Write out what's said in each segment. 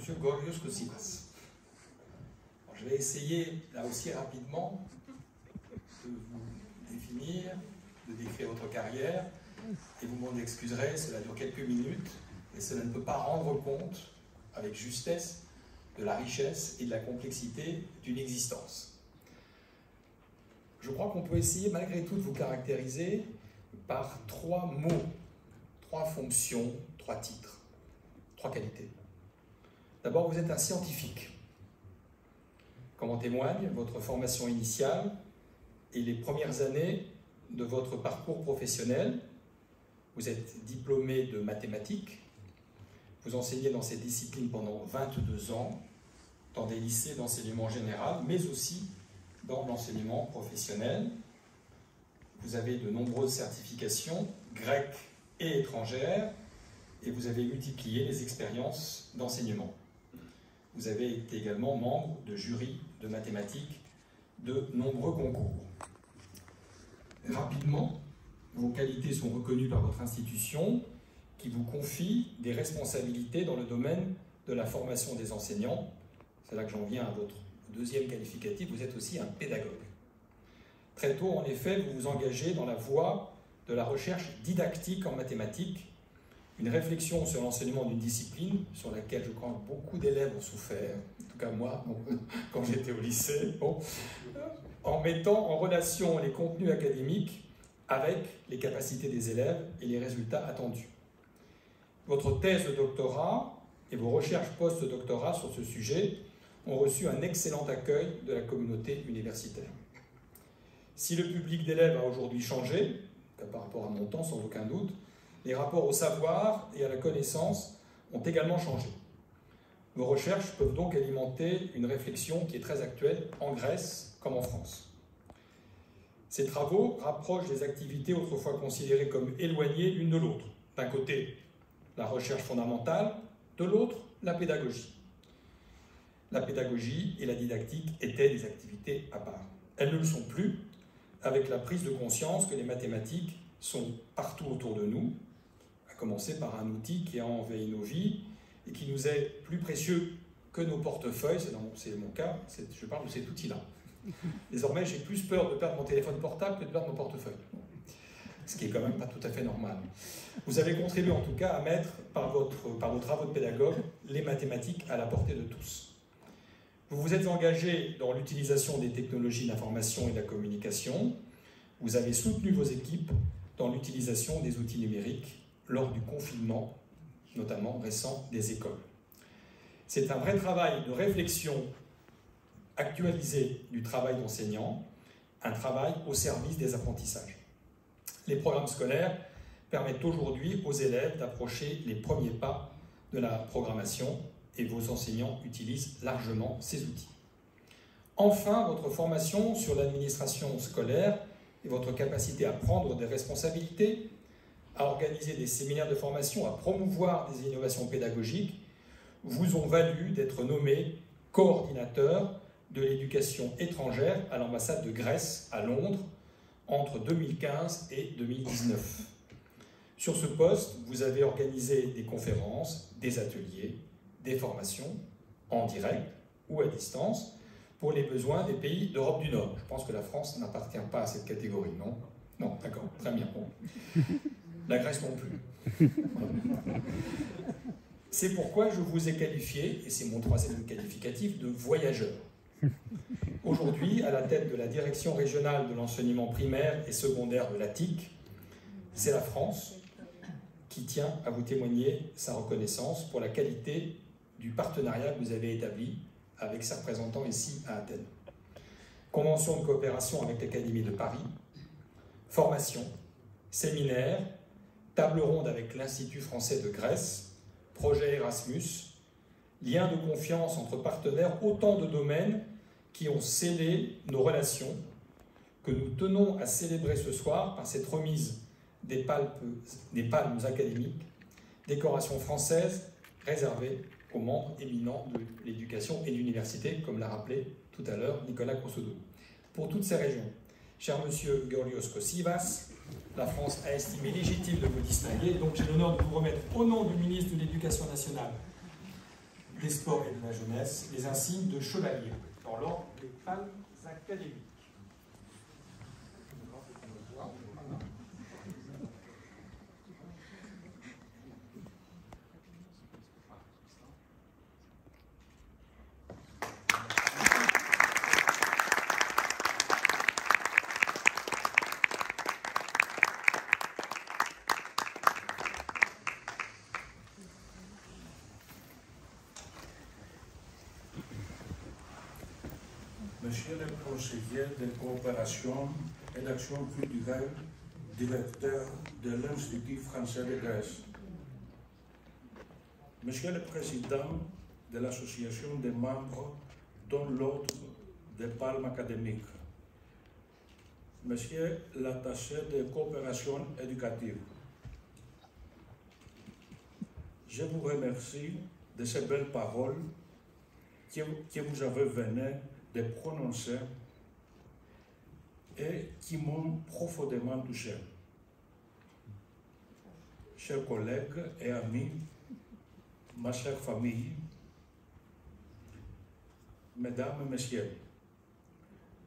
Monsieur Gorgios Kosivas. Je vais essayer, là aussi rapidement, de vous définir, de décrire votre carrière, et vous m'en excuserez, cela dure quelques minutes, et cela ne peut pas rendre compte, avec justesse, de la richesse et de la complexité d'une existence. Je crois qu'on peut essayer, malgré tout, de vous caractériser par 3 mots, 3 fonctions, 3 titres, 3 qualités. D'abord, vous êtes un scientifique. Comme en témoigne votre formation initiale et les premières années de votre parcours professionnel. Vous êtes diplômé de mathématiques. Vous enseignez dans cette discipline pendant 22 ans, dans des lycées d'enseignement général, mais aussi dans l'enseignement professionnel. Vous avez de nombreuses certifications grecques et étrangères, et vous avez multiplié les expériences d'enseignement. Vous avez été également membre de jury de mathématiques de nombreux concours. Rapidement, vos qualités sont reconnues par votre institution qui vous confie des responsabilités dans le domaine de la formation des enseignants. C'est là que j'en viens à votre deuxième qualificatif, vous êtes aussi un pédagogue. Très tôt, en effet, vous vous engagez dans la voie de la recherche didactique en mathématiques, une réflexion sur l'enseignement d'une discipline sur laquelle je crois que beaucoup d'élèves ont souffert, en tout cas moi, quand j'étais au lycée, en mettant en relation les contenus académiques avec les capacités des élèves et les résultats attendus. Votre thèse de doctorat et vos recherches post-doctorat sur ce sujet ont reçu un excellent accueil de la communauté universitaire. Si le public d'élèves a aujourd'hui changé, par rapport à mon temps sans aucun doute, les rapports au savoir et à la connaissance ont également changé. Vos recherches peuvent donc alimenter une réflexion qui est très actuelle en Grèce comme en France. Ces travaux rapprochent les activités autrefois considérées comme éloignées l'une de l'autre. D'un côté, la recherche fondamentale, de l'autre, la pédagogie. La pédagogie et la didactique étaient des activités à part. Elles ne le sont plus, avec la prise de conscience que les mathématiques sont partout autour de nous, à commencer par un outil qui envahit nos vies et qui nous est plus précieux que nos portefeuilles, c'est mon cas, je parle de cet outil-là. Désormais, j'ai plus peur de perdre mon téléphone portable que de perdre mon portefeuille. Ce qui est quand même pas tout à fait normal. Vous avez contribué en tout cas à mettre, par vos travaux de pédagogue, les mathématiques à la portée de tous. Vous vous êtes engagé dans l'utilisation des technologies de l'information et de la communication. Vous avez soutenu vos équipes dans l'utilisation des outils numériques lors du confinement, notamment récent, des écoles. C'est un vrai travail de réflexion actualisé du travail d'enseignant, un travail au service des apprentissages. Les programmes scolaires permettent aujourd'hui aux élèves d'approcher les premiers pas de la programmation et vos enseignants utilisent largement ces outils. Enfin, votre formation sur l'administration scolaire et votre capacité à prendre des responsabilités, à organiser des séminaires de formation, à promouvoir des innovations pédagogiques, vous ont valu d'être nommé coordinateur de l'éducation étrangère à l'ambassade de Grèce à Londres entre 2015 et 2019. Sur ce poste, vous avez organisé des conférences, des ateliers, des formations en direct ou à distance pour les besoins des pays d'Europe du Nord. Je pense que la France n'appartient pas à cette catégorie, non? Non, d'accord, très bien. Bon. La Grèce non plus. C'est pourquoi je vous ai qualifié, et c'est mon troisième qualificatif, de voyageur. Aujourd'hui, à la tête de la direction régionale de l'enseignement primaire et secondaire de l'ATIC, c'est la France qui tient à vous témoigner sa reconnaissance pour la qualité du partenariat que vous avez établi avec ses représentants ici à Athènes. Convention de coopération avec l'Académie de Paris, formation, séminaire, table ronde avec l'Institut français de Grèce, projet Erasmus, lien de confiance entre partenaires, autant de domaines qui ont scellé nos relations, que nous tenons à célébrer ce soir par cette remise des palmes académiques, décoration française réservée aux membres éminents de l'éducation et de l'université, comme l'a rappelé tout à l'heure Nicolas Crousseau. Pour toutes ces régions, cher monsieur Gorgios Kosivas, la France a estimé légitime de vous distinguer, donc j'ai l'honneur de vous remettre au nom du ministre de l'Éducation nationale des sports et de la jeunesse les insignes de chevalier dans l'ordre des palmes académiques. Monsieur le conseiller de coopération et d'action culturelle, directeur de l'Institut français de Grèce. Monsieur le président de l'association des membres dans l'ordre des palmes académiques. Monsieur l'attaché de coopération éducative. Je vous remercie de ces belles paroles que vous avez venues de prononcer et qui m'ont profondément touché. Chers collègues et amis, ma chère famille, mesdames et messieurs,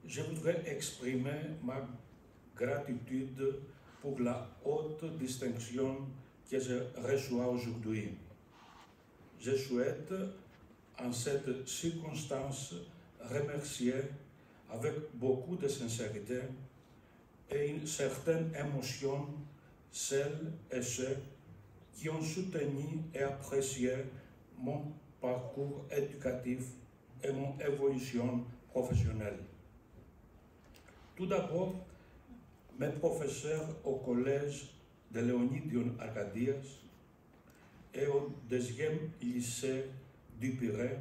je voudrais exprimer ma gratitude pour la haute distinction que je reçois aujourd'hui. Je souhaite, en cette circonstance, remercier avec beaucoup de sincérité et une certaine émotion celles et ceux qui ont soutenu et apprécié mon parcours éducatif et mon évolution professionnelle. Tout d'abord, mes professeurs au collège de Léonide Dion Arcadias et au deuxième lycée du Pirée,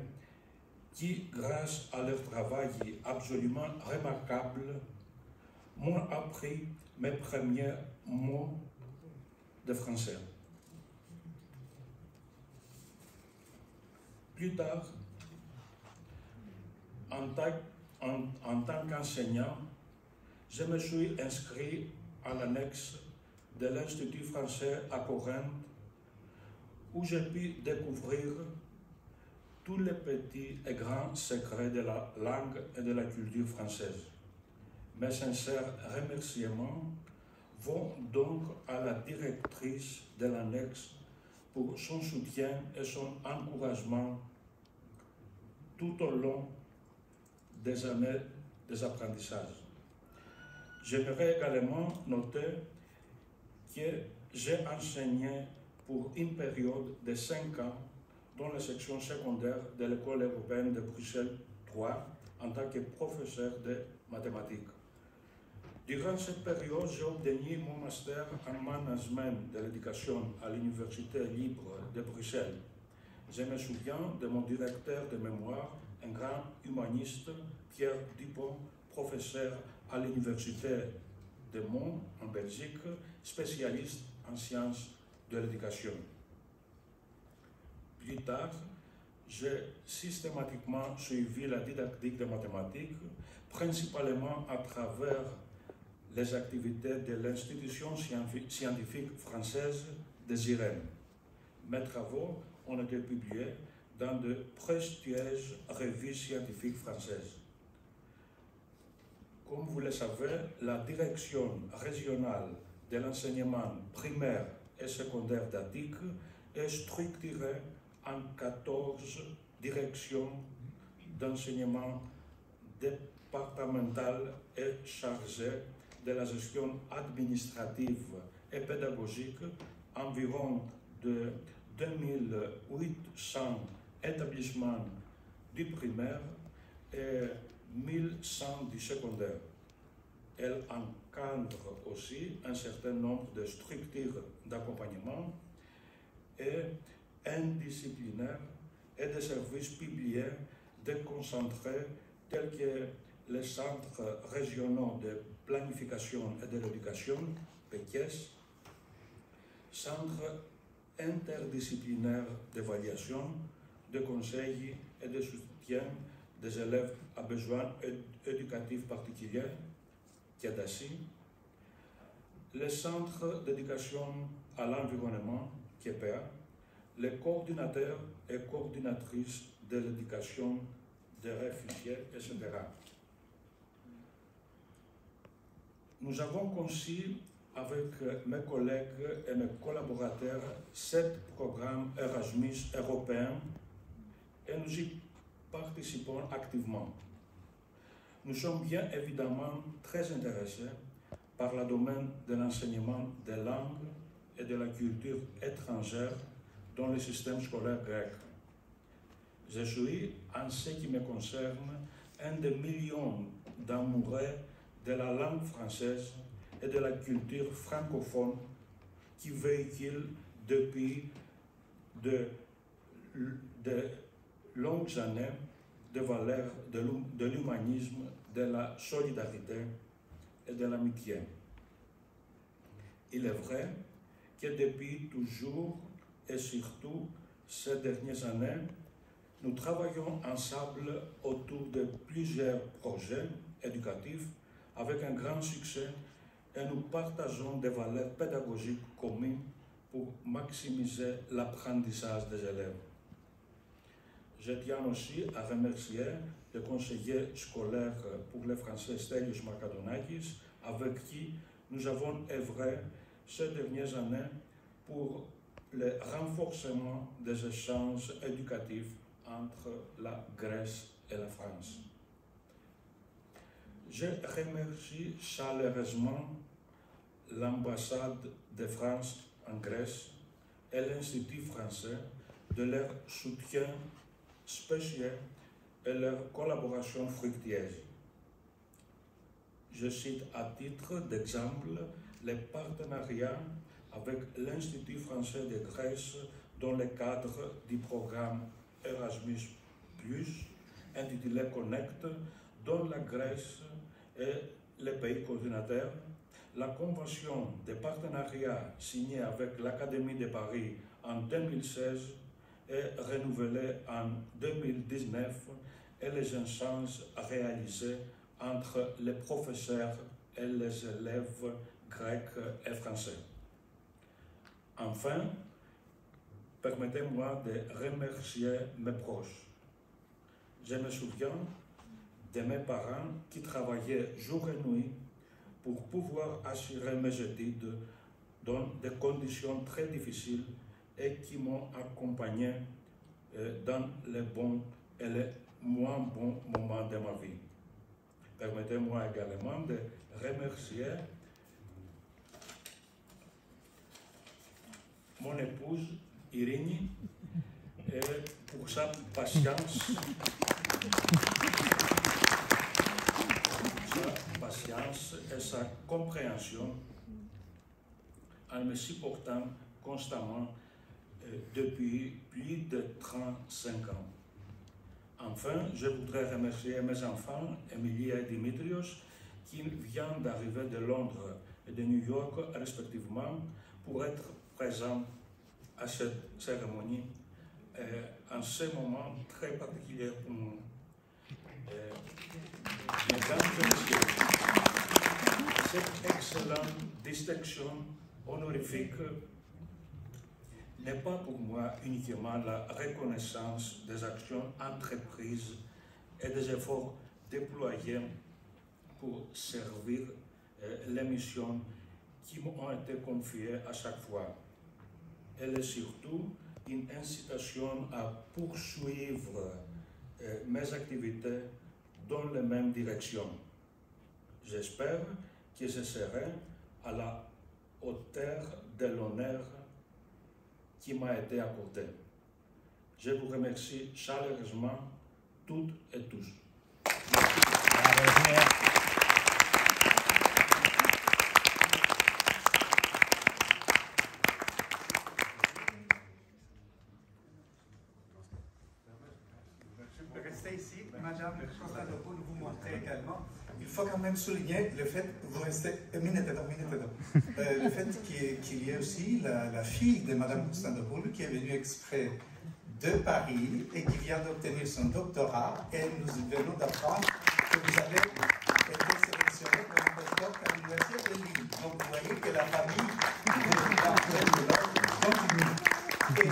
qui, grâce à leur travail absolument remarquable, m'ont appris mes premiers mots de français. Plus tard, en tant qu'enseignant, je me suis inscrit à l'annexe de l'Institut français à Corinthe, où j'ai pu découvrir tous les petits et grands secrets de la langue et de la culture française. Mes sincères remerciements vont donc à la directrice de l'annexe pour son soutien et son encouragement tout au long des années des apprentissages. J'aimerais également noter que j'ai enseigné pour une période de 5 ans dans la section secondaire de l'École européenne de Bruxelles 3 en tant que professeur de mathématiques. Durant cette période, j'ai obtenu mon master en management de l'éducation à l'Université libre de Bruxelles. Je me souviens de mon directeur de mémoire, un grand humaniste, Pierre Dupont, professeur à l'Université de Mons en Belgique, spécialiste en sciences de l'éducation. Plus tard, j'ai systématiquement suivi la didactique de mathématiques, principalement à travers les activités de l'institution scientifique française des IREM. Mes travaux ont été publiés dans de prestigieuses revues scientifiques françaises. Comme vous le savez, la direction régionale de l'enseignement primaire et secondaire d'Attique est structurée en 14 directions d'enseignement départemental et chargées de la gestion administrative et pédagogique, environ de 2800 établissements du primaire et 1100 du secondaire. Elle encadre aussi un certain nombre de structures d'accompagnement et indisciplinaires et des services publiés déconcentrés tels que les centres régionaux de planification et de l'éducation, PECES, centres interdisciplinaires d'évaluation, de conseil et de soutien des élèves à besoins éducatifs particuliers, CADASI, les centres d'éducation à l'environnement, KEPEA, les coordinateurs et coordinatrices de l'éducation des réfugiés, etc. Nous avons conçu avec mes collègues et mes collaborateurs 7 programmes Erasmus européens et nous y participons activement. Nous sommes bien évidemment très intéressés par le domaine de l'enseignement des langues et de la culture étrangère dans le système scolaire grec. Je suis, en ce qui me concerne, un des millions d'amoureux de la langue française et de la culture francophone qui véhicule depuis de longues années des valeurs de l'humanisme, de la solidarité et de l'amitié. Il est vrai que depuis toujours et surtout ces dernières années, nous travaillons ensemble autour de plusieurs projets éducatifs avec un grand succès et nous partageons des valeurs pédagogiques communes pour maximiser l'apprentissage des élèves. Je tiens aussi à remercier le conseiller scolaire pour les Français Stelios Markadonakis, avec qui nous avons œuvré ces dernières années pour le renforcement des échanges éducatifs entre la Grèce et la France. Je remercie chaleureusement l'ambassade de France en Grèce et l'Institut français de leur soutien spécial et leur collaboration fructueuse. Je cite à titre d'exemple les partenariats avec l'Institut français de Grèce dans le cadre du programme Erasmus+, intitulé Connect, dont la Grèce est le pays coordinateur, la convention de partenariat signée avec l'Académie de Paris en 2016 et renouvelée en 2019 et les échanges réalisés entre les professeurs et les élèves grecs et français. Enfin, permettez-moi de remercier mes proches. Je me souviens de mes parents qui travaillaient jour et nuit pour pouvoir assurer mes études dans des conditions très difficiles et qui m'ont accompagné dans les bons et les moins bons moments de ma vie. Permettez-moi également de remercier mon épouse Irini pour sa patience, et sa compréhension en me supportant constamment depuis plus de 35 ans. Enfin, je voudrais remercier mes enfants, Emilia et Dimitrios, qui viennent d'arriver de Londres et de New York, respectivement, pour être présents à cette cérémonie en ce moment très particulier pour nous. Mesdames et messieurs, cette excellente distinction honorifique n'est pas pour moi uniquement la reconnaissance des actions entreprises et des efforts déployés pour servir les missions qui m'ont été confiées à chaque fois. Elle est surtout une incitation à poursuivre mes activités dans la même direction. J'espère que je serai à la hauteur de l'honneur qui m'a été accordé. Je vous remercie chaleureusement toutes et tous. Restez ici, Madame Constantopoulos, vous montrez également. Il faut quand même souligner le fait que vous restez le fait qu'il y ait aussi la fille de Madame Constantopoulos qui est venue exprès de Paris et qui vient d'obtenir son doctorat, et nous venons d'apprendre que vous avez été sélectionné pour un postdoc à l'Université de Lille. Donc vous voyez que la famille continue. Et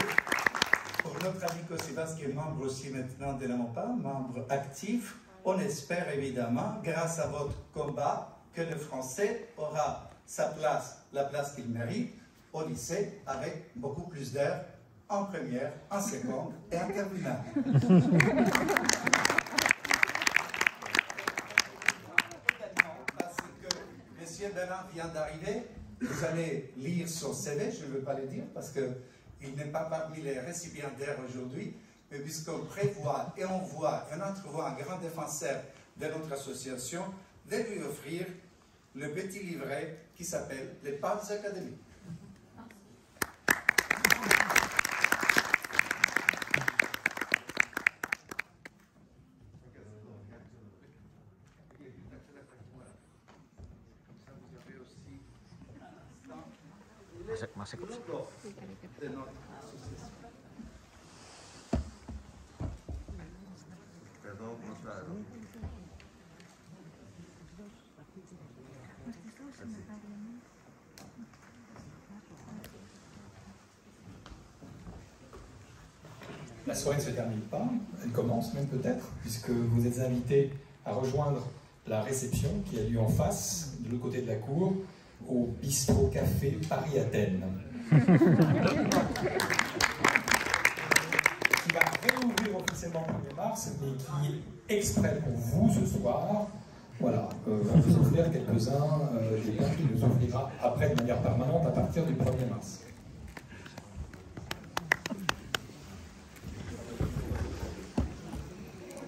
parce qu'il est membre aussi maintenant de la MOPA, membre actif. On espère évidemment, grâce à votre combat, que le français aura sa place, la place qu'il mérite, au lycée, avec beaucoup plus d'heures en première, en seconde et en terminale. Parce que M. Bellin vient d'arriver, vous allez lire son CV, je ne veux pas le dire parce qu'il n'est pas parmi les récipiendaires aujourd'hui, mais puisqu'on prévoit et on voit et on entrevoit un grand défenseur de notre association, de lui offrir le petit livret qui s'appelle les Pâtes académiques. Masih De notre association. Perdão, contrário. La soirée ne se termine pas, elle commence même peut-être, puisque vous êtes invités à rejoindre la réception qui a lieu en face, de l'autre côté de la cour, au Bistrot Café Paris-Athènes. Qui va réouvrir officiellement le 1er mars, mais qui est exprès pour vous ce soir. Voilà, on vous offrir quelques-uns des pains qu'il nous offrira après de manière permanente à partir du 1er mars.